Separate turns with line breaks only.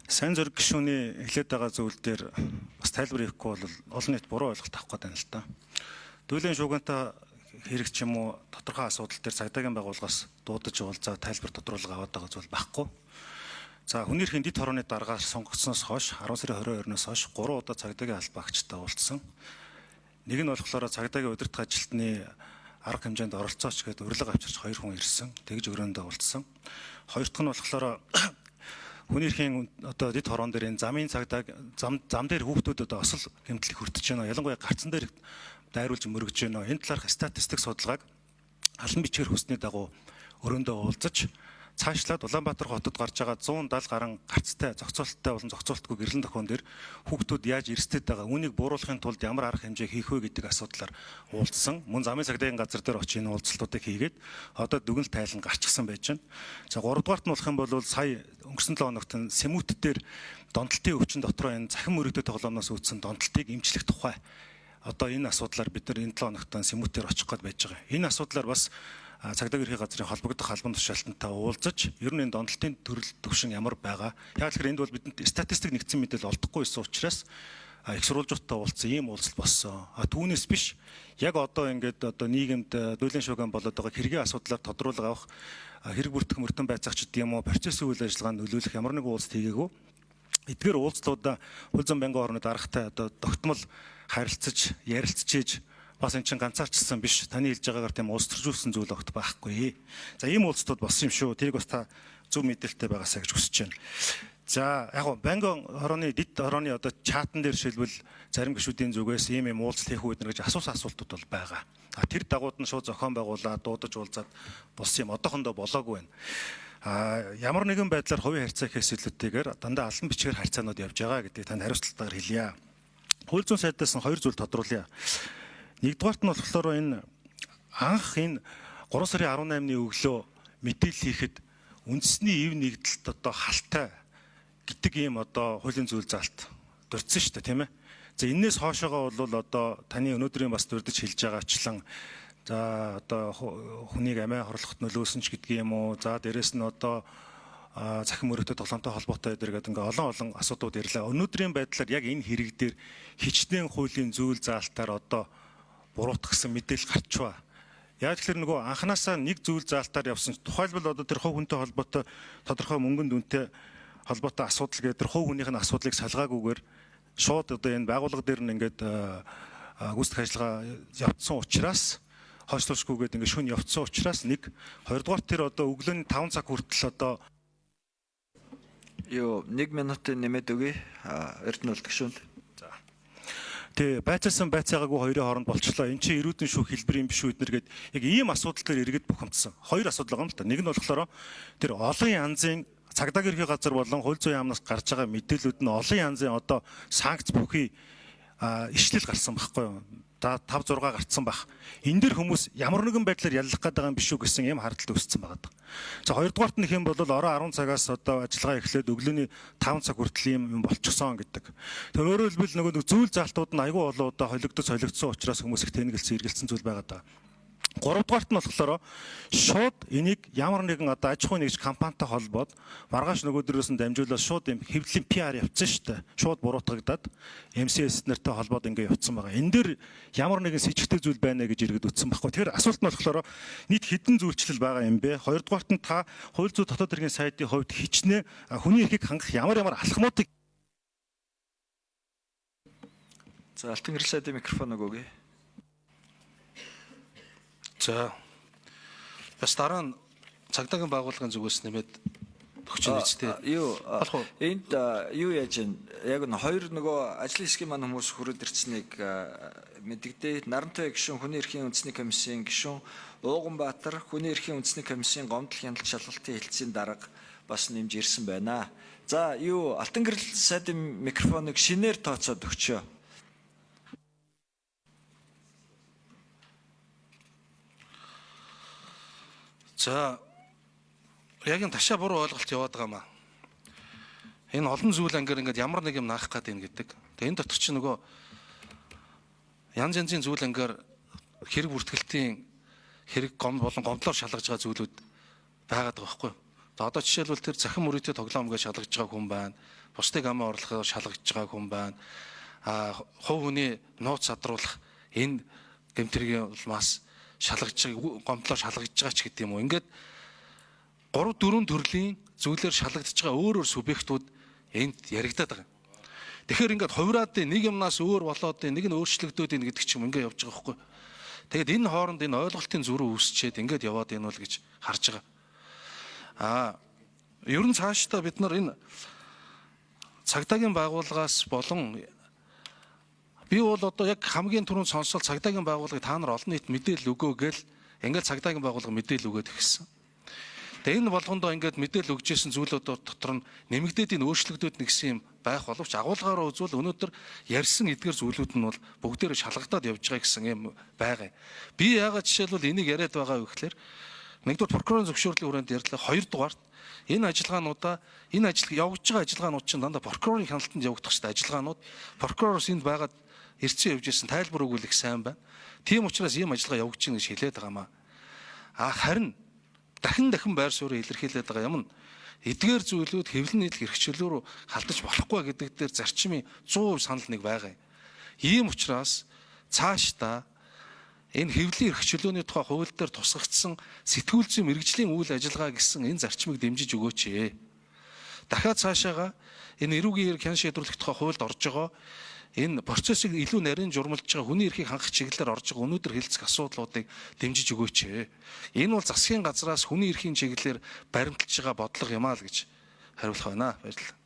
Сайн зөрг гишүүний хэлээд байгаа зүйл дээр бас тайлбар хийхгүй бол олон нийт буруу ойлголт авах гээд байна л та. Дүүлийн шуугиантай хэрэг ч юм уу тодорхой асуудал дээр цагдаагийн байгууллагаас дуудаж уулзаа тайлбар тодруулга аваад байгаа зүйл байхгүй. За хүний эрхийн дэд хорооны дараагаар сонгогдсоноос хойш 10 сарын 22-наас хойш 3 удаа цагдаагийн албаагчтай уулзсан. Нэг нь болохоор цагдаагийн удирдах ажилтны арга хэмжээнд оролцооч гэдэг урилга авчирч 2 хүн ирсэн. Тэгж өрөөндөө уулзсан. Хоёр дахь нь болохоор хүний эрхийн одоо дэд хороон дээр энэ замын цагдаа зам дээр хүүхдүүд одоо осол хэмтлэх хүртэж байна. Ялангуяа гарцан дээр дайруулж мөргөж байна. Энэ талаарх статистик судалгааг алан бичгээр хүсний дагуу өрөөндөө уулзаж цаашлаад Улаанбаатар хотод гарч байгаа 170 гаруй гарцтай, зохицуулттай болон зохицуултгүй гэрлэн тохион дээр хүүхдүүд яаж эрсдэд байгаа, үүнийг бууруулахын тулд ямар арга хэмжээ хийх вэ гэдэг асуудлаар уулзсан. Мөн замын цагдаагийн газар дээр очиж энэ уулзалтуудыг хийгээд одоо дүгнэлт тайлан гарчихсан байж байна. За 3 дугаарт нь болох юм бол сая өнгөрсөн 7 хоногт Сэмүт дээр донтолтын өвчин дотроо энэ захин мөрөгтэй тоглоомноос үүдсэн донтолтыг эмчлэх тухай одоо энэ асуудлаар бид нар энэ 7 хоногт Сэмүтээр очих гээд байж байгаа. Энэ асуудлаар бас цагдаагийн эрхийн газрын холбогдох албан тушаалтантай уулзаж ер нь энэ донтолтын төрөл төвшин ямар байгаа. Яг л энд бол бидэнд статистик нэгдсэн мэдээлэл олдохгүй байсан учраас их сурвалжуудтай уулзсан ийм уулзалт болсон. Түүнээс биш яг одоо ингээд одоо нийгэмд дүүлийн шуугиан болоод байгаа хэргийн асуудлаар тодруулга авах хэрэг бүртгэх мөрдөн байцаагч гэдэг юм уу процессын үйл ажиллагаанд нөлөөлөх ямар нэгэн уулзалт хийгээгүй. Эдгээр уулзлуудаа хууль зүйн байнгын орны даргатай одоо тогтмол харилцаж ярилцчихээж бас эн чинь ганцаарчсан биш. Таны хэлж байгаагаар тийм улсөржүүлсэн зүйл огт байхгүй. За ийм уулзтууд болсон юм шүү. Тэрийг бас та зөв мэдээлэлтэй байгаасаа гэж хүсэж байна. За яг гоо байнгын хорооны дэд хорооны одоо чатан дээр шилбэл зарим гишүүдийн зүгээс ийм уулзалт хийх үед нэрж асуусан асуултууд бол байгаа. Тэр дагууд нь шууд зохион байгуулаад дуудаж уулзаад болсон юм. Одоохондоо болоогүй байна. Ямар нэгэн байдлаар хувийн харьцаа гэхээс илүүтэйгээр дандаа алан бичгээр харьцаанууд явж байгаа гэдгийг танд хариуцлагатайгаар хэлье. Хууль зүйн сайдаас нь 2 зүйл тодруулъя. Нэгдүгээрт нь болохоор энэ анх энэ 3 сарын 18-ны өглөө мэдээлэл хийхэд үндэсний ив нэгдэлт одоо халтай гэдэг ийм одоо хуулийн зүйл заалт дурдсан шүү дээ, тийм ээ. За энээс хоошоогоо бол одоо таны өнөөдрийн бас дурдж хэлж байгаачлан за одоо хүнийг амиа хорлоход нөлөөсөн ч гэдгийг юм уу. За дээрэс нь одоо захин мөрөгтэй тоглоомтой холбоотой гэдэг ингээ олон асуудлууд ирлээ. Өнөөдрийн байдлаар яг энэ хэрэг дээр хичнээн хуулийн зүйл заалтаар одоо буруутгсан мэдээлэл гарчваа. Яг тэгэхээр нөгөө анханасаа нэг зүйл заалтаар явсан. Тухайлбал одоо тэр хувь хүнтэй холбоотой тодорхой мөнгөнд үнэтэй холбоотой асуудал гэдэг тэр хувь хүнийх нь асуудлыг салгаагүйгээр шууд одоо энэ байгууллага дээр нь ингээд гүйцэтгэх ажиллагаа явуулсан учраас хойшлуулшгүйгээд ингээд шүн явуулсан учраас нэг хоёрдугаар тэр одоо өглөөний 5 цаг хүртэл одоо
1 минутын нэмээд өгье. Эрдэнэ гишүүнд.
Тэ байцаасан байцаагаагүй хоёрын хооронд болчлоо. Энд чинь эрүүдэн шүүх хэлбэр юм биш үү эднэргээд яг ийм асуудал дээр иргэд бухимдсан. 2 асуудал байгаа юм л та. Нэг нь болохоор тэр олон янзын цагдаагийн эрхийн газар болон хууль зүйн яамнаас гарч байгаа мэдээлүүд нь олон янзын одоо санкц бүхий ишлэл гарсан байхгүй юу? 5-6 гарцсан байх. Энэ дэр хүмүүс ямар нэгэн байдлаар яллах гээд байгаа юм биш үү гэсэн юм хардлагт өссөн байгаа. За хоёрдугаарт нь хэм бол орон 10 цагаас одоо ажиллагаа эхлээд өглөөний 5 цаг хүртэл юм болчихсон гэдэг. Тэр өөрөөр хэлбэл нөгөө зүйл заалтууд нь айгүй олон удаа холигдсон учраас хүмүүс их тэнэгэлсэн эргэлцсэн зүйл байгаа даа. 3 дугаарт нь болохоор шууд энийг ямар нэгэн одоо аж ахуйн нэгж компанитай холбоод маргааш нөгөө дөрөөс нь дамжуулаад шууд юм хэвлэлийн PR явцсан шүү дээ. Шууд буруутгагдаад MCS нартай холбоод ингэ явцсан байгаа. Энэ дээр ямар нэгэн сэжигтэй зүйл байна гэж иргэд үтсэн байхгүй. Тэгэхээр асуулт нь болохоор нийт хэдэн зүйлчлэл байгаа юм бэ? 2 дугаарт нь та хууль зүйн дотоод хэргийн сайдын хувьд хичнээн хүний эрхийг хангах ямар алхмуудыг
За алтан гэрэл сайдын микрофон өгөөе.
За бас дараа нь цагдаагийн байгууллагын зүгээс нэмээд өгч нэзтэй.
Энд юу яаж вэ? Яг нь 2 нөгөө ажлын хэсгийн маань хүмүүс хүрээд ирснийг мэддэгдээ. Нарантай гишүүн хүний эрхийн үндэсний комиссийн гишүүн Ууганбаатар хүний эрхийн үндэсний комиссийн гомдол хяналт шалгалтын хэлтсийн дарга бас нэмж ирсэн байна. За алтан гэрэл сайдын микрофоныг шинээр тооцоод өгчөө.
За яг энэ ташаа буруу ойлголт яваад байгаа маа. Энэ олон зүйл ангир ингээд ямар нэг юм наах гээд ийн гэдэг. Тэгээ энэ дотор чи нөгөө янз янзын зүйл ангир хэрэг бүртгэлтийн хэрэг болон гомдлоор шалгаж байгаа зүйлүүд байгаад байгаа байхгүй юу? Одоо жишээлбэл тэр захин мөрөөдөө тоглоом гэж шалгаж байгаа хүн байна. Бусдыг амаа орлохоор шалгаж байгаа хүн байна. Хувь хүний нууц садруулах энэ гэмтрийн улмаас шалгаж гомдлоо шалгаж байгаа ч гэдэг юм уу. Ингээд 3-4 төрлийн зүйлээр шалгагдж байгаа өөр субъектууд энд яригадаад байгаа. Тэгэхээр ингээд хувраад нэг юмнаас өөр болоод нэг нь өөрчлөгдөөд ийн гэдэг ч юм ингээд явж байгаа байхгүй. Тэгэд энэ хооронд энэ ойлголтын зөрүү үүсчээд ингээд яваад ийн бол гэж харж байгаа. Ер нь цаашдаа бид нар энэ цагдаагийн байгууллагаас болон би бол одоо яг хамгийн түрүүнд сонсол цагдаагийн байгууллагыг та нар олон нийт мэдээлэл өгөө гэл ингээд цагдаагийн байгууллага мэдээлэл өгөөд ирсэн. Тэгээ энэ болгондоо ингээд мэдээлэл өгж исэн зүйлүүд дотор нь нэмэгдээд энэ өөрчлөгдөөд нэгсэн юм байх боловч агуулгаараа үзвэл өнөөдөр ярьсан эдгээр зүйлүүд нь бол бүгдээрээ шалгагдаад явж байгаа гэсэн юм байгаа. Би яагаад жишээлбэл энийг яриад байгаа вэ гэхээр нэгдүгээр прокурорын зөвшөөрлийн хүрээнд ярьлаа, хоёрдугаарт энэ ажиллагаануудаа энэ явж байгаа ажиллагаанууд чинь дандаа прокурорын хяналтанд явагдах хэрэгтэй ажиллагаанууд. Прокуророос энд байгаад ирцэн явж исэн тайлбар өгвөл их сайн байна. Тийм учраас ийм ажиллагаа явагдаж байна гэж хэлээд байгаамаа. Харин дахин байр суурийг илэрхийлээд байгаа юм нь эдгээр зүйлүүд хэвлэн нийтлэх эрхчлөлөө рүү халдаж болохгүй гэдэг дээр зарчмын 100% санал нэг байгаа юм. Ийм учраас цаашдаа энэ хэвлэлийн эрхчлөөний тухай хууль дээр тусгагдсан сэтгүүл зүйн мэргэжлийн үйл ажиллагаа гэсэн энэ зарчмыг дэмжиж өгөөч. Дахиад цаашаага энэ эрүүгийн хян шийдвэрлэх тухай хуульд орж байгаа энэ процессыг илүү нарийн журмалж байгаа хүний эрхийг хангах чиглэлээр орж байгаа өнөөдөр хэлцэх асуудлуудыг дэмжиж өгөөч. Энэ бол засгийн газраас хүний эрхийн чиглэлээр баримталж байгаа бодлого юм аа л гэж хариулах байна. Баярлалаа.